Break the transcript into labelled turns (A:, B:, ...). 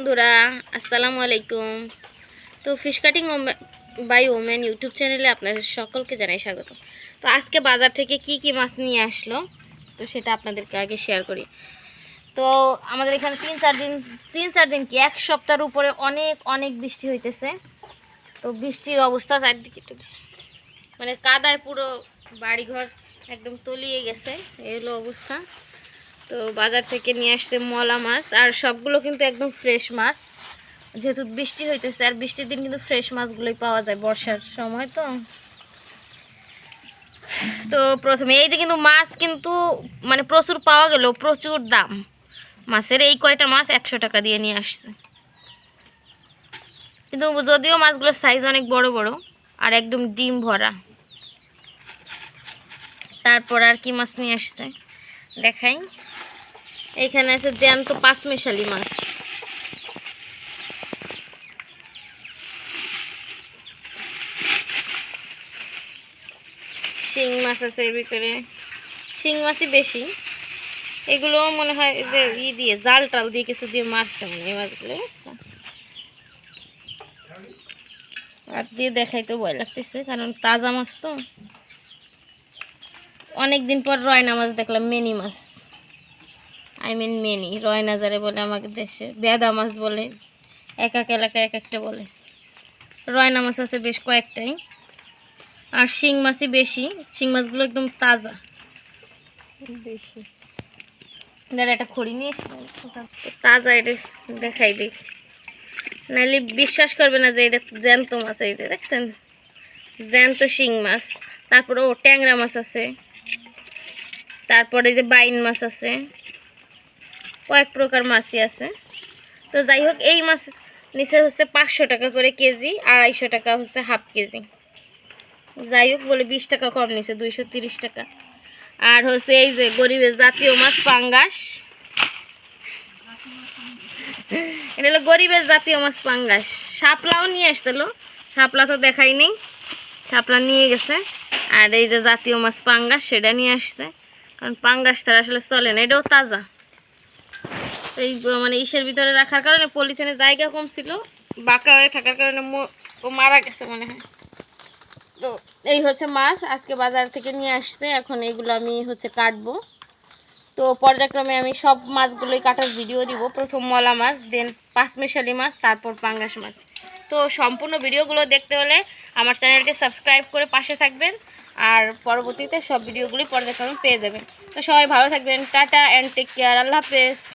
A: বন্ধুরা, আসসালামু আলাইকুম। তো fish cutting by women YouTube চ্যানেলে আপনাদের সকলকে জানাই স্বাগত। তো আজকে বাজার থেকে কি কি মাছ নিয়ে আসলো তো সেটা আপনাদেরকে আগে শেয়ার করি। তো আমাদের এখানে তিন চার দিন কি এক সপ্তাহের উপরে অনেক অনেক বৃষ্টি হইতেছে। তো বৃষ্টির অবস্থা চারদিকে মানে কাদায় পুরো বাড়িঘর একদম তলিয়ে গেছে, এই হলো অবস্থা। তো বাজার থেকে নিয়ে আসছে মলা মাছ, আর সবগুলো কিন্তু একদম ফ্রেশ মাছ, যেহেতু বৃষ্টি হইতেছে আর বৃষ্টির দিন কিন্তু ফ্রেশ মাছগুলোই পাওয়া যায় বর্ষার সময়। তো প্রথমে এই যে কিন্তু মাছ কিন্তু মানে প্রচুর পাওয়া গেল, প্রচুর দাম মাছের। এই কয়টা মাছ 100 টাকা দিয়ে নিয়ে আসছে, কিন্তু যদিও মাছগুলোর সাইজ অনেক বড় বড় আর একদম ডিম ভরা। তারপর আর কি মাছ নিয়ে আসছে দেখাই। এইখানে আছে জ্যান্ত পাঁচমেশালি মাছ, শিং মাছ আছে এর ভিতরে, শিং মাছই বেশি। এগুলো মনে হয় যে দিয়ে জাল টাল দিয়ে কিছু দিয়ে মারছে মনে হয় এই মাছগুলো। আর দিয়ে দেখাইতে ভয় লাগতেছে কারণ তাজা মাছ তো। অনেকদিন পর রয়না মাছ দেখলাম, মেনি মাছ, মেনি রয়না যারে বলে আমাদের দেশে, বেদা মাছ বলে, এক এক এলাকায় এক একটা বলে। রয়না মাছ আছে বেশ কয়েকটাই, আর শিং মাছই বেশি। শিং মাছগুলো একদম তাজা বেশি। একটা খড়ি নিয়ে তাজা, এটা দেখাই দিই, নাহলে বিশ্বাস করবে না যে এটা জ্যান্ত মাছ। এই যে দেখছেন জ্যান্ত শিং মাছ। তারপরে ট্যাংরা মাছ আছে, তারপরে যে বাইন মাছ আছে, কয়েক প্রকার মাছই আছে। তো যাই হোক, এই মাছ নিচে হচ্ছে 500 টাকা করে কেজি, 250 টাকা হচ্ছে হাফ কেজি। যাই হোক বলে 20 টাকা কম নিছে, 230 টাকা। আর হচ্ছে এই যে গরিবের জাতীয় মাছ পাঙ্গাস, এটা হলো গরিবের জাতীয় মাছ পাঙ্গাস। শাপলাও নিয়ে আসছিল, শাপলা তো দেখাই নেই, শাপলা নিয়ে গেছে। আর এই যে জাতীয় মাছ পাঙ্গাস, সেটা নিয়ে আসছে, কারণ পাঙ্গাস তার আসলে চলে না। এটাও তাজা। এই মানে ইসের ভিতরে রাখার কারণে পলিথিনে জায়গা কম ছিল, বাঁকা হয়ে থাকার কারণে ও মারা গেছে মনে হয়। তো এই হচ্ছে মাছ আজকে বাজার থেকে নিয়ে আসছে। এখন এইগুলো আমি হচ্ছে কাটবো। তো পর্যায়ক্রমে আমি সব মাছগুলোই কাটার ভিডিও দিব। প্রথম মলা মাছ, দেন পাঁচমেশালি মাছ, তারপর পাঙ্গাস মাছ। তো সম্পূর্ণ ভিডিওগুলো দেখতে হলে আমার চ্যানেলকে সাবস্ক্রাইব করে পাশে থাকবেন, আর পরবর্তীতে সব ভিডিওগুলি পর্যায়ক্রমে পেয়ে যাবেন। তো সবাই ভালো থাকবেন। Tata and take care. আল্লাহ হাফেজ।